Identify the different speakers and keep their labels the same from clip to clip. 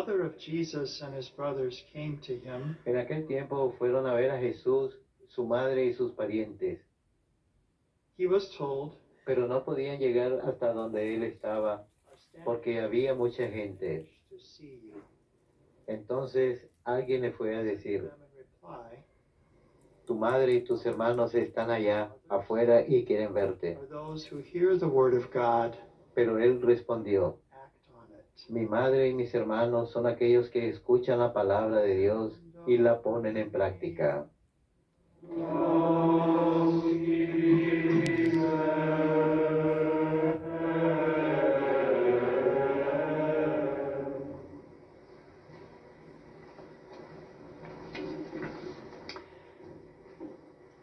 Speaker 1: mother of Jesus and his brothers came to him,
Speaker 2: En aquel tiempo fueron a ver a Jesús, su madre y sus parientes,
Speaker 1: he was told,
Speaker 2: pero no podían llegar hasta donde él estaba
Speaker 1: "Are standing
Speaker 2: porque había mucha gente.
Speaker 1: to see you."
Speaker 2: Entonces alguien le fue a decir,
Speaker 1: Them in reply,
Speaker 2: tu madre y tus hermanos están allá afuera y quieren verte.
Speaker 1: are those who hear the word of God,
Speaker 2: Pero él respondió,
Speaker 1: act on it.
Speaker 2: mi madre y mis hermanos son aquellos que escuchan la palabra de Dios y la ponen en práctica.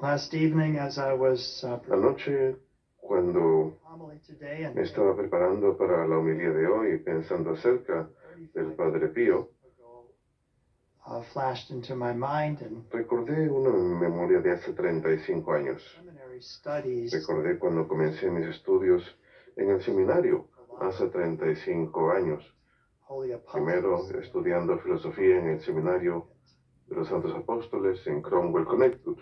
Speaker 1: Last evening, as I was
Speaker 3: Anoche, cuando
Speaker 1: homily today, and
Speaker 3: me estaba preparando para la homilía de hoy, pensando acerca del Padre Pío,
Speaker 1: flashed into my mind, and
Speaker 3: recordé una memoria de hace 35 años.
Speaker 1: seminary studies
Speaker 3: Recordé cuando comencé mis estudios en el seminario hace 35 años.
Speaker 1: Holy
Speaker 3: Primero
Speaker 1: Apostles.
Speaker 3: estudiando filosofía en el seminario de los Santos Apóstoles en Cromwell, Connecticut.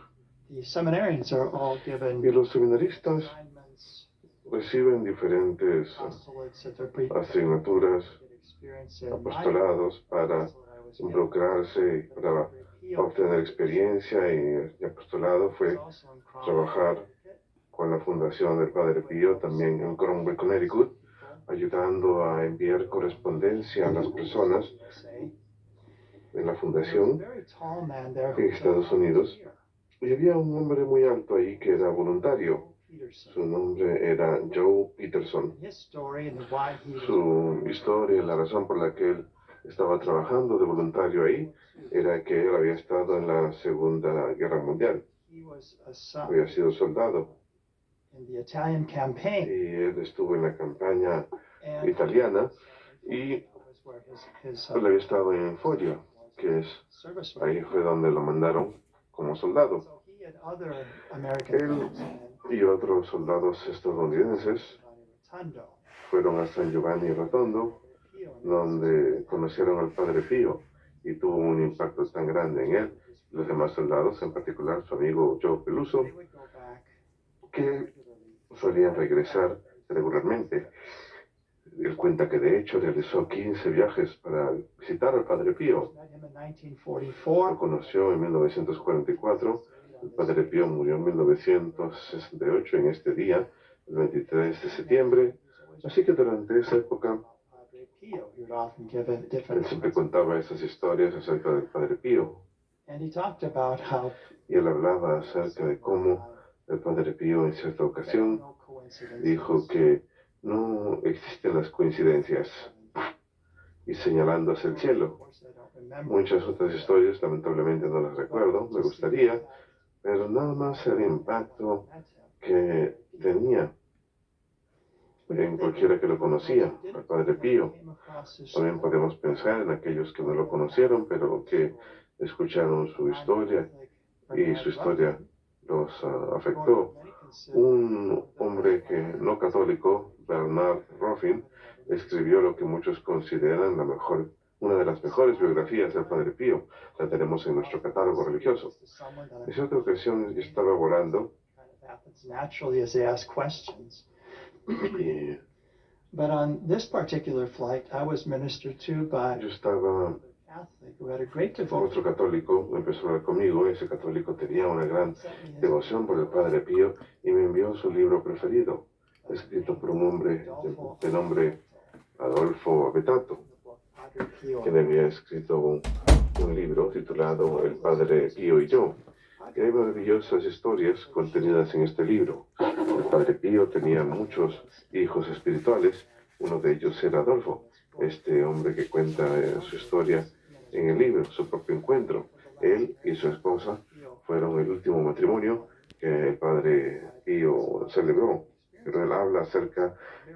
Speaker 1: The seminarians are all given
Speaker 3: Y los seminaristas
Speaker 1: assignments,
Speaker 3: reciben diferentes
Speaker 1: apostolates that they're pre-
Speaker 3: asignaturas,
Speaker 1: get experience in. My
Speaker 3: apostolados para
Speaker 1: apostolate I was in,
Speaker 3: involucrarse, para obtener experiencia, y el apostolado
Speaker 1: was
Speaker 3: fue
Speaker 1: also in Cromwell,
Speaker 3: trabajar
Speaker 1: Connecticut.
Speaker 3: con la fundación del Padre Pío también en Cromwell, Connecticut, ayudando a enviar correspondencia a las personas
Speaker 1: USA.
Speaker 3: en la
Speaker 1: There was a
Speaker 3: fundación
Speaker 1: very tall man there who
Speaker 3: en
Speaker 1: was a
Speaker 3: Estados Unidos.
Speaker 1: volunteer,
Speaker 3: Y había un hombre muy alto ahí que era voluntario.
Speaker 1: Peterson.
Speaker 3: Su nombre era Joe Peterson.
Speaker 1: And his story and why he was
Speaker 3: Su historia, la razón por la que él estaba trabajando de voluntario ahí, era que él había estado en la Segunda Guerra Mundial.
Speaker 1: he was a son
Speaker 3: Había sido soldado
Speaker 1: in the Italian campaign.
Speaker 3: y él estuvo en la campaña
Speaker 1: And
Speaker 3: italiana y
Speaker 1: was where his
Speaker 3: él había estado en Foggia, que es,
Speaker 1: service was.
Speaker 3: ahí fue donde lo mandaron como soldado.
Speaker 1: So he and other American
Speaker 3: Él
Speaker 1: servicemen
Speaker 3: y otros soldados estadounidenses
Speaker 1: Rotondo,
Speaker 3: fueron a San Giovanni Rotondo,
Speaker 1: Pio, and
Speaker 3: donde conocieron al Padre Pío y tuvo un impacto tan grande en él, los demás soldados, en particular su amigo Joe Peluso,
Speaker 1: they would go back
Speaker 3: que
Speaker 1: regularly.
Speaker 3: solían regresar regularmente. Él cuenta que de hecho realizó 15 viajes para visitar al Padre Pío.
Speaker 1: Met him in
Speaker 3: Lo
Speaker 1: 1944.
Speaker 3: conoció en 1944. El Padre Pío murió en 1968 en este día, el 23 de septiembre. Así que durante esa época
Speaker 1: Padre Pio, he would often give a
Speaker 3: él
Speaker 1: different.
Speaker 3: siempre contaba esas historias acerca del Padre Pío.
Speaker 1: And he talked about how
Speaker 3: Y él hablaba acerca de cómo el Padre Pío en cierta ocasión
Speaker 1: no coincidences.
Speaker 3: dijo que no existen las coincidencias, y señalando hacia el cielo.
Speaker 1: Of course, I don't remember.
Speaker 3: Muchas otras historias lamentablemente no las recuerdo, me gustaría, pero nada más el impacto que tenía en cualquiera que lo conocía, al Padre Pío. También podemos pensar en aquellos que no lo conocieron, pero que escucharon su historia y su historia los afectó. Un hombre que no católico, Bernard Ruffin, escribió lo que muchos consideran una de las mejores biografías del Padre Pío. La tenemos en nuestro catálogo religioso. En cierta ocasión yo estaba volando
Speaker 1: Happens naturally as they ask questions.
Speaker 3: y
Speaker 1: But on this particular flight, I was ministered to by
Speaker 3: yo estaba,
Speaker 1: a Catholic who had a great
Speaker 3: otro
Speaker 1: devotion.
Speaker 3: católico empezó a hablar conmigo. Ese católico tenía una gran devoción por el Padre Pío y me envió su libro preferido, escrito por un hombre de nombre Adolfo Abetato,
Speaker 1: Padre Pio.
Speaker 3: quien había escrito un libro titulado El Padre Pío y yo. Y hay maravillosas historias contenidas en este libro. El Padre Pío tenía muchos hijos espirituales. Uno de ellos era Adolfo, este hombre que cuenta su historia en el libro, su propio encuentro. Él y su esposa fueron el último matrimonio que el Padre Pío celebró. Pero él habla acerca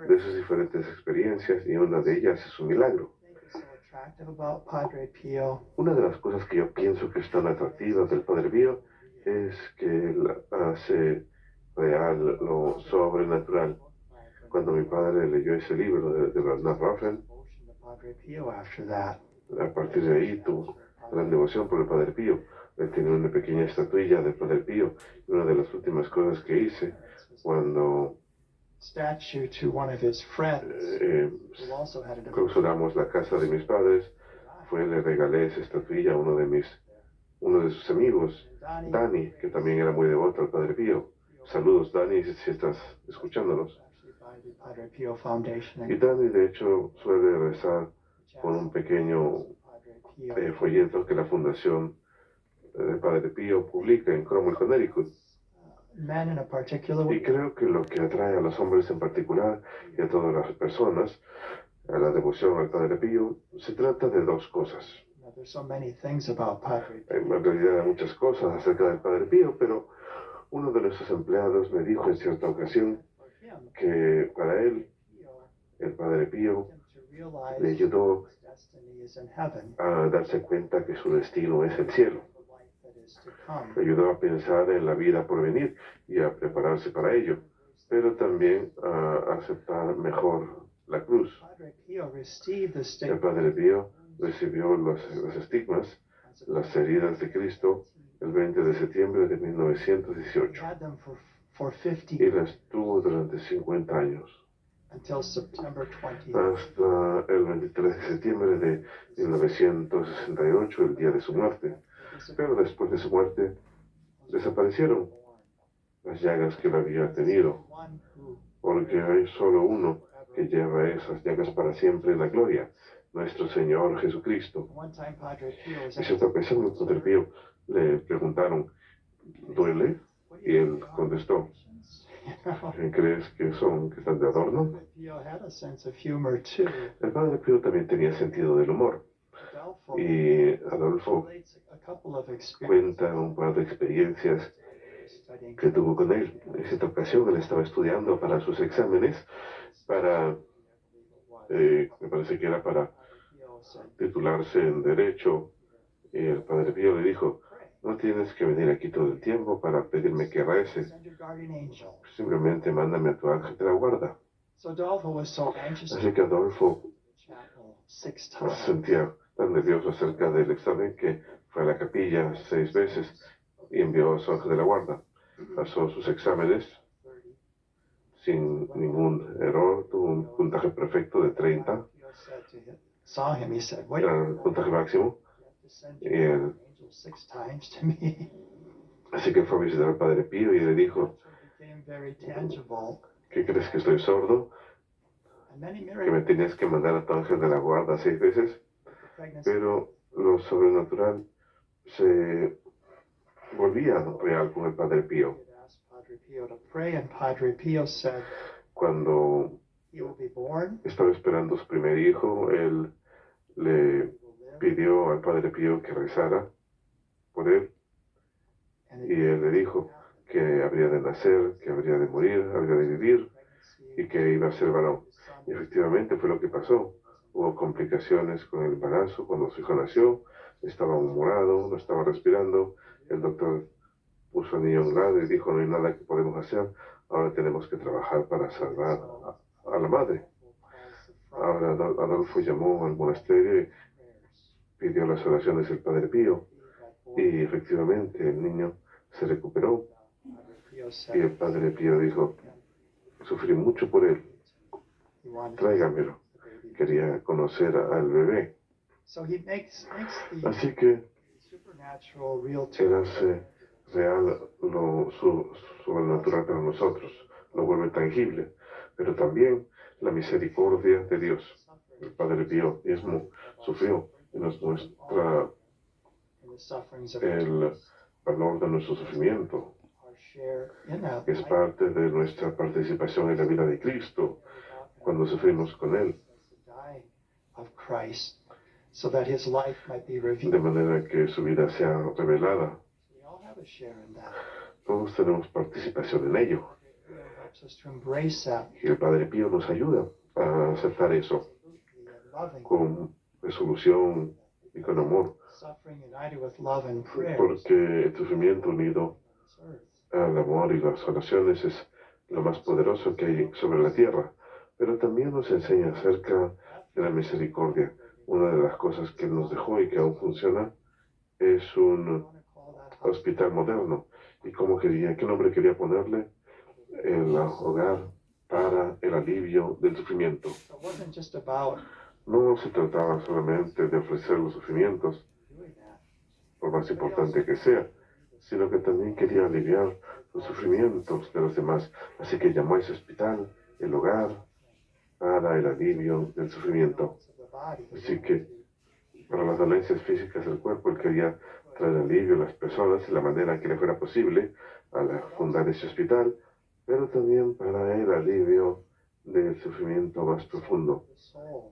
Speaker 3: de sus diferentes experiencias y una de ellas es un milagro.
Speaker 1: So attractive about Padre Pio.
Speaker 3: Una de las cosas que yo pienso que es tan atractiva del Padre Pío es que él hace real lo sobrenatural. Cuando mi padre leyó ese libro de Bernard Ruffin,
Speaker 1: Devotion to Padre Pio after that.
Speaker 3: A partir de ahí tuvo gran devoción por el Padre Pío. Él tenía una pequeña estatuilla del Padre Pío. Y una de las últimas cosas que hice cuando
Speaker 1: statue to one of his friends who also had a devotion.
Speaker 3: clausuramos la casa de mis padres fue le regalé esa estatuilla a uno de sus amigos, Dani, que también era muy devoto al Padre Pío. Saludos, Dani, si estás escuchándonos.
Speaker 1: Actually by the Padre Pio Foundation.
Speaker 3: Y Dani, de hecho, suele rezar con un pequeño
Speaker 1: Padre Pio.
Speaker 3: folleto que la Fundación del Padre Pío publica en Cromwell, Connecticut.
Speaker 1: Men in a particular
Speaker 3: Y
Speaker 1: way.
Speaker 3: creo que lo que atrae a los hombres en particular y a todas las personas a la devoción al Padre Pío se trata de dos cosas.
Speaker 1: Now, there's so many things about Padre Pio.
Speaker 3: En realidad hay muchas cosas acerca del Padre Pío, pero uno de nuestros empleados me dijo en cierta ocasión
Speaker 1: For him,
Speaker 3: que para él
Speaker 1: Pio
Speaker 3: el Padre Pío
Speaker 1: helped him to realize
Speaker 3: le ayudó
Speaker 1: his destiny is in heaven,
Speaker 3: a darse cuenta que su destino es el cielo.
Speaker 1: the life that is to come.
Speaker 3: Le ayudó a pensar en la vida por venir y a prepararse para ello, pero también a aceptar mejor la cruz.
Speaker 1: Padre Pio received the
Speaker 3: El
Speaker 1: statement
Speaker 3: Padre Pío recibió los estigmas, las heridas de Cristo, el 20 de septiembre de
Speaker 1: He
Speaker 3: 1918
Speaker 1: had them for 50
Speaker 3: y las tuvo durante 50 años,
Speaker 1: until September 20th.
Speaker 3: hasta el 23 de septiembre de 1968, el día de su muerte. Pero después de su muerte desaparecieron las llagas que él había tenido,
Speaker 1: One who
Speaker 3: porque hay solo uno que lleva esas llagas para siempre en la gloria, nuestro Señor Jesucristo.
Speaker 1: one time Padre Pio was
Speaker 3: En cierta ocasión, el Padre Pío le preguntaron, ¿duele? Y él contestó, ¿crees que están de adorno?
Speaker 1: Padre Pio had a sense of humor too.
Speaker 3: El Padre Pío también tenía sentido del humor,
Speaker 1: Adolfo
Speaker 3: y Adolfo
Speaker 1: relates a couple of experiences
Speaker 3: cuenta un par de experiencias
Speaker 1: studying
Speaker 3: que tuvo con él. En cierta ocasión él estaba estudiando para sus exámenes, me parece que era para
Speaker 1: Pio said,
Speaker 3: titularse en Derecho, y el Padre Pío le dijo, no tienes que venir aquí todo el tiempo para pedirme que rece,
Speaker 1: send your guardian angel.
Speaker 3: simplemente mándame a tu ángel de la guarda.
Speaker 1: So Adolfo was so anxious to
Speaker 3: Así que Adolfo
Speaker 1: the chapel 6
Speaker 3: se
Speaker 1: times.
Speaker 3: sentía tan nervioso acerca del examen que fue a la capilla 6 veces y envió a su ángel de la guarda. Pasó sus exámenes
Speaker 1: 30.
Speaker 3: sin ningún error, tuvo un puntaje perfecto de 30,
Speaker 1: Pio said to him, saw him, he said, wait,
Speaker 3: era
Speaker 1: you
Speaker 3: el puntaje máximo.
Speaker 1: have to send
Speaker 3: Y
Speaker 1: your
Speaker 3: él,
Speaker 1: angel 6 times to me.
Speaker 3: así que fue a visitar al Padre Pío y le dijo,
Speaker 1: It became very tangible.
Speaker 3: ¿qué crees que estoy sordo?
Speaker 1: And many
Speaker 3: Que me
Speaker 1: miracles.
Speaker 3: tenías que mandar a tu ángel de la guarda 6 veces,
Speaker 1: Pregnancy.
Speaker 3: pero lo sobrenatural se volvía real con el Padre Pío.
Speaker 1: He had asked Padre Pio to pray, and Padre Pio said
Speaker 3: Cuando
Speaker 1: he will be born,
Speaker 3: estaba esperando su primer hijo, él le
Speaker 1: he will live,
Speaker 3: pidió al Padre Pío que rezara por él
Speaker 1: and
Speaker 3: y él le dijo que habría de nacer, que habría de morir, habría de vivir y que iba a ser varón. Y efectivamente fue lo que pasó. Hubo complicaciones con el embarazo cuando su hijo nació, estaba morado, no estaba respirando. El doctor puso al niño a un lado y dijo, no hay nada que podemos hacer, ahora tenemos que trabajar para salvar a la madre. Ahora Adolfo llamó al monasterio y pidió las oraciones del Padre Pío y efectivamente el niño se recuperó
Speaker 1: Padre Pio
Speaker 3: y
Speaker 1: said
Speaker 3: el Padre Pío dijo, sufrí mucho por él,
Speaker 1: he wanted to
Speaker 3: tráigamelo.
Speaker 1: see the baby.
Speaker 3: Quería conocer al bebé.
Speaker 1: So he makes the
Speaker 3: Así que
Speaker 1: supernatural real to
Speaker 3: él hace real lo sobrenatural para nosotros, lo vuelve tangible, pero también la misericordia de Dios. El Padre Pío mismo sufrió y nos muestra
Speaker 1: in the sufferings of
Speaker 3: el valor de nuestro sufrimiento,
Speaker 1: our share in that
Speaker 3: que es
Speaker 1: life.
Speaker 3: parte de nuestra participación en la vida de Cristo cuando sufrimos con Él,
Speaker 1: To die of Christ, so that his life might be
Speaker 3: de
Speaker 1: revealed.
Speaker 3: manera que su vida sea revelada.
Speaker 1: We all have a share in that.
Speaker 3: Todos tenemos participación en ello.
Speaker 1: He helps us to embrace that
Speaker 3: Y el Padre Pío nos ayuda a aceptar eso
Speaker 1: absolutely and loving.
Speaker 3: con resolución y con amor,
Speaker 1: Suffering united with love and prayer
Speaker 3: porque el sufrimiento unido
Speaker 1: on this earth.
Speaker 3: al amor y las oraciones es lo más poderoso que hay sobre la tierra, pero también nos enseña acerca de la misericordia, Una de las cosas que nos dejó y que aún funciona es un hospital moderno. ¿Y qué nombre quería ponerle? El hogar para el alivio del sufrimiento.
Speaker 1: So it wasn't just about
Speaker 3: No se trataba solamente de ofrecer los sufrimientos,
Speaker 1: doing that.
Speaker 3: por más importante que sea, sino que también quería aliviar los sufrimientos de los demás. Así que llamó a ese hospital el hogar para el alivio del sufrimiento.
Speaker 1: Of the body.
Speaker 3: Así que para las dolencias físicas del cuerpo, él quería traer alivio a las personas de la manera que le fuera posible al fundar ese hospital, pero también para el alivio del sufrimiento más profundo,
Speaker 1: The soul.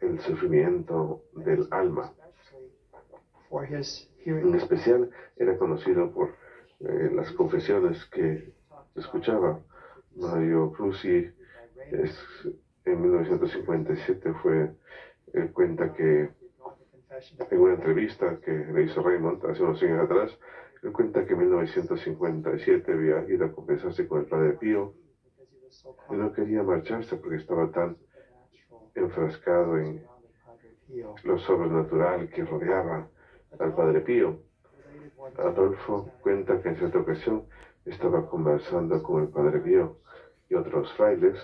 Speaker 3: el sufrimiento del alma.
Speaker 1: Especially for his
Speaker 3: En
Speaker 1: hearing.
Speaker 3: especial era conocido por las confesiones que escuchaba. Mario Prusi en 1957 cuenta que en una entrevista que le hizo Raymond hace unos años atrás, él cuenta que en 1957 había ido a confesarse con el Padre Pío y no quería marcharse porque estaba tan enfrascado en lo sobrenatural que rodeaba al Padre Pío. Adolfo cuenta que en cierta ocasión estaba conversando con el Padre Pío y otros frailes.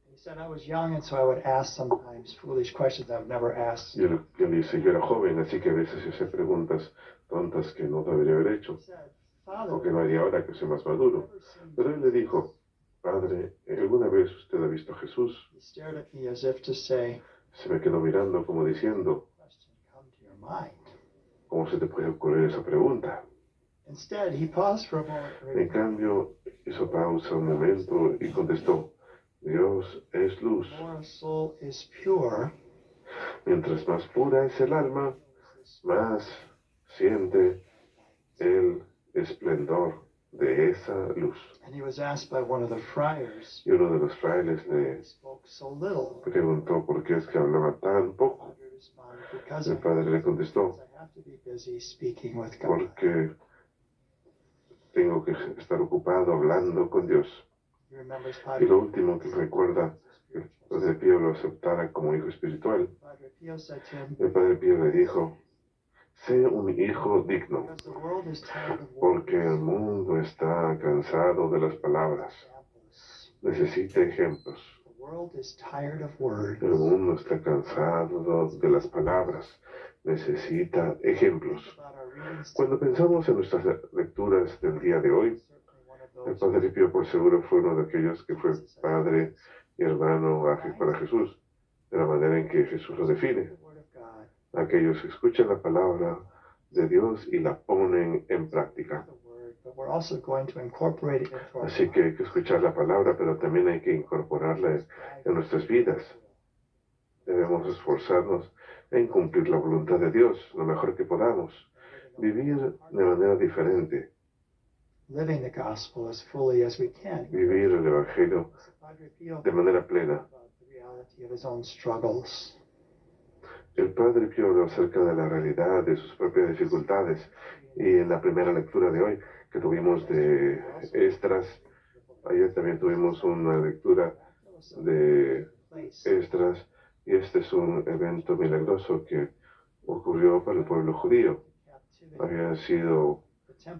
Speaker 1: He said I was young and so I would ask sometimes foolish questions I would never ask.
Speaker 3: Y él dice, yo era joven, así que a veces yo hacía preguntas tontas que no debería haber hecho,
Speaker 1: He said,
Speaker 3: o que
Speaker 1: Father,
Speaker 3: no haría ahora que soy más maduro. Pero él le dijo, Padre, ¿alguna vez usted ha visto a Jesús?
Speaker 1: he stared at me as if to say,
Speaker 3: Se me quedó mirando como diciendo,
Speaker 1: question come to your mind.
Speaker 3: ¿cómo se te puede ocurrir esa pregunta?
Speaker 1: Instead, he paused for a moment and
Speaker 3: En cambio, hizo pausa un momento y contestó, Dios es luz.
Speaker 1: the more a soul is pure,
Speaker 3: Mientras más pura es el alma, más siente el esplendor de esa luz.
Speaker 1: and he was asked by one of the friars,
Speaker 3: Y uno de los frailes
Speaker 1: why
Speaker 3: le
Speaker 1: he spoke so little.
Speaker 3: preguntó por qué es que hablaba tan
Speaker 1: The
Speaker 3: poco.
Speaker 1: padre responded, because
Speaker 3: El padre le contestó,
Speaker 1: I have to be busy speaking with God.
Speaker 3: porque tengo que estar ocupado hablando con Dios.
Speaker 1: He remembers
Speaker 3: Y
Speaker 1: Padre
Speaker 3: lo último que recuerda, que el Padre Pío lo aceptara como hijo espiritual.
Speaker 1: Padre Pio said to him,
Speaker 3: El Padre Pío le dijo, sé un hijo digno,
Speaker 1: because the world is tired of
Speaker 3: porque el mundo está cansado de las palabras.
Speaker 1: examples.
Speaker 3: Necesita ejemplos.
Speaker 1: The world is tired of words.
Speaker 3: El mundo está cansado de las palabras. Necesita ejemplos.
Speaker 1: About our readings
Speaker 3: Cuando pensamos en nuestras lecturas del día de hoy,
Speaker 1: certainly one of
Speaker 3: el
Speaker 1: those
Speaker 3: Padre Pío por seguro fue uno de aquellos que fue padre y hermano para Jesús, de la manera en que Jesús lo define.
Speaker 1: the word of God,
Speaker 3: Aquellos que escuchan la palabra de Dios y la ponen en práctica.
Speaker 1: the word, but we're also going to incorporate it into our
Speaker 3: Así que hay que escuchar la palabra, pero también hay que incorporarla en nuestras vidas. Debemos esforzarnos en cumplir la voluntad de Dios lo mejor que podamos, vivir de manera diferente,
Speaker 1: living the gospel as fully as we can.
Speaker 3: vivir el Evangelio
Speaker 1: Padre Pio
Speaker 3: de manera plena.
Speaker 1: about the reality of his own struggles.
Speaker 3: El Padre Pío habló acerca de la realidad de sus propias dificultades y en la primera lectura de hoy que tuvimos de Esdras, ayer también tuvimos una lectura de Esdras y este es un evento milagroso que ocurrió para el pueblo judío. Habían sido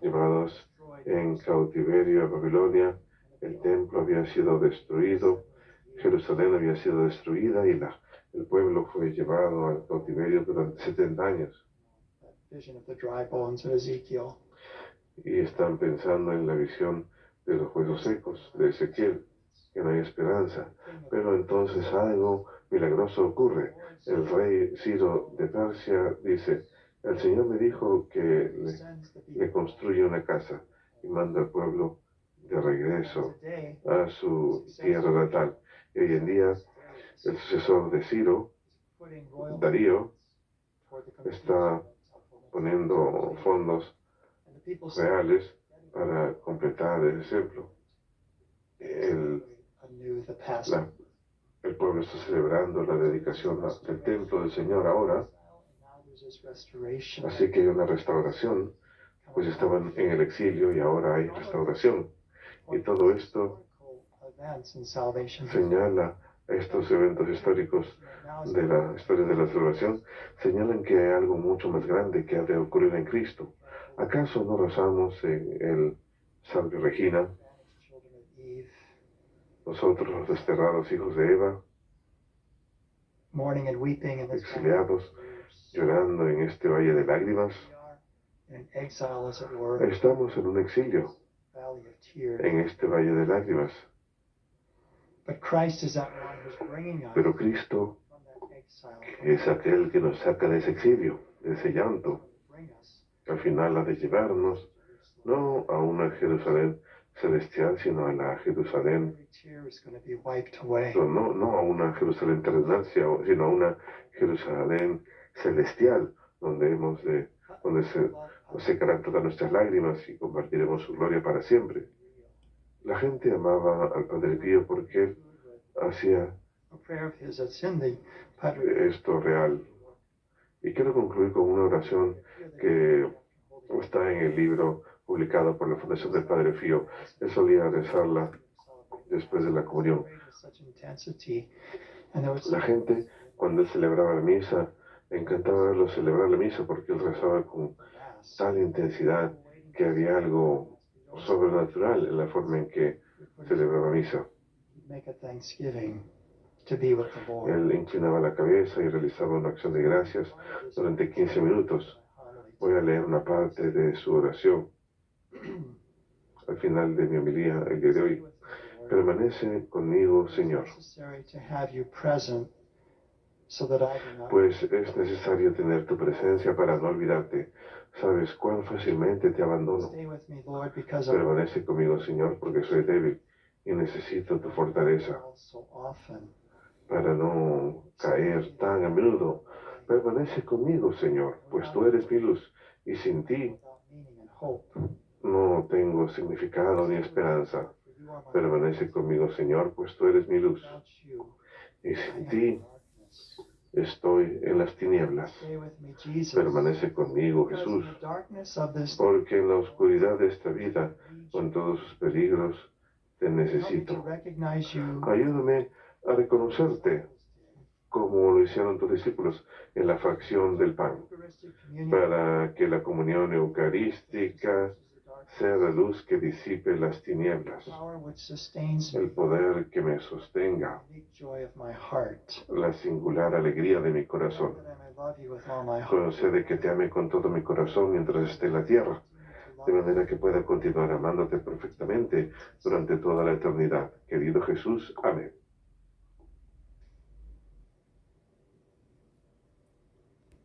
Speaker 3: llevados en cautiverio a Babilonia, el templo había sido destruido, Jerusalén había sido destruida y el pueblo fue llevado al cautiverio durante 70 años.
Speaker 1: Vision of the dry bones of Ezekiel.
Speaker 3: Y están pensando en la visión de los huesos secos de Ezequiel, que no hay esperanza. Pero entonces algo milagroso ocurre. El rey Ciro de Persia dice, el Señor me dijo que le construye una casa y manda al pueblo de regreso
Speaker 1: Today,
Speaker 3: a su tierra natal. Y hoy en día el sucesor de Ciro,
Speaker 1: putting royal
Speaker 3: Darío,
Speaker 1: toward the completion
Speaker 3: está
Speaker 1: of
Speaker 3: poniendo fondos
Speaker 1: and the people say
Speaker 3: reales para completar el templo.
Speaker 1: anew the Passover.
Speaker 3: El pueblo está celebrando la dedicación del templo del Señor ahora,
Speaker 1: And now there's this restoration.
Speaker 3: así que hay una restauración, pues estaban en el exilio y ahora hay restauración. Y todo esto
Speaker 1: Events in salvation.
Speaker 3: señala Estos eventos históricos de la historia de la salvación señalan que hay algo mucho más grande que ha de ocurrir en Cristo. ¿Acaso no rezamos en el Salve Regina, nosotros los desterrados hijos de Eva,
Speaker 1: mourning and weeping in this
Speaker 3: exiliados, llorando en este valle de lágrimas?
Speaker 1: in exile, as it were,
Speaker 3: Estamos en un exilio,
Speaker 1: valley of tears.
Speaker 3: en este valle de lágrimas,
Speaker 1: But Christ is that one who's bringing us
Speaker 3: pero Cristo
Speaker 1: from that exile,
Speaker 3: es aquel que nos saca de ese exilio, de ese llanto.
Speaker 1: bring us
Speaker 3: Al final ha de llevarnos no a una Jerusalén celestial, sino a la Jerusalén,
Speaker 1: every tear is going to be wiped away.
Speaker 3: no a una Jerusalén terrenal, sino a una Jerusalén celestial, donde donde se secarán todas nuestras lágrimas y compartiremos su gloria para siempre. La gente amaba al Padre Pío porque él hacía
Speaker 1: A prayer of his that's in the Padre
Speaker 3: esto real. Y quiero concluir con una oración que está en el libro publicado por la Fundación del Padre Pío. Él solía rezarla después de la comunión.
Speaker 1: such intensity, and there was
Speaker 3: La gente, cuando él celebraba la misa, le encantaba verlo celebrar la misa porque él rezaba con tal intensidad que había algo sobrenatural en la forma en que celebraba misa.
Speaker 1: make a thanksgiving to be with the Lord.
Speaker 3: Él inclinaba la cabeza y realizaba una acción de gracias durante 15 minutos. Voy a leer una parte de su oración al final de mi homilía el día de hoy. Permanece conmigo, Señor,
Speaker 1: Necessary to have you present so that I do not
Speaker 3: pues es necesario tener tu presencia para no olvidarte. Sabes cuán fácilmente te abandono.
Speaker 1: stay with me, Lord, because I'm
Speaker 3: Permanece conmigo, Señor, porque soy débil y necesito tu fortaleza
Speaker 1: so often.
Speaker 3: para no caer tan a menudo. Permanece conmigo, Señor, pues tú eres mi luz y sin ti
Speaker 1: Without meaning and hope.
Speaker 3: no tengo significado ni esperanza.
Speaker 1: For you are my
Speaker 3: Permanece conmigo, Señor, pues tú eres mi luz
Speaker 1: without you.
Speaker 3: y
Speaker 1: I
Speaker 3: sin
Speaker 1: am
Speaker 3: ti
Speaker 1: in darkness.
Speaker 3: estoy en las tinieblas.
Speaker 1: Stay with me, Jesus.
Speaker 3: Permanece conmigo,
Speaker 1: Because
Speaker 3: Jesús,
Speaker 1: in the darkness of this
Speaker 3: porque en la oscuridad de esta vida, con todos sus peligros, te
Speaker 1: help me to
Speaker 3: necesito.
Speaker 1: recognize you
Speaker 3: Ayúdame a reconocerte como lo hicieron tus discípulos en la fracción del pan,
Speaker 1: Eucharistic communion
Speaker 3: para que la comunión eucarística sea la luz que disipe las tinieblas,
Speaker 1: power which sustains
Speaker 3: el
Speaker 1: me,
Speaker 3: poder que me sostenga,
Speaker 1: the unique joy of my heart.
Speaker 3: la singular alegría de mi corazón.
Speaker 1: That I may love you with all my heart.
Speaker 3: Concede que te ame con todo mi corazón mientras esté en la tierra, de manera que pueda continuar amándote perfectamente durante toda la eternidad. Querido Jesús, amén.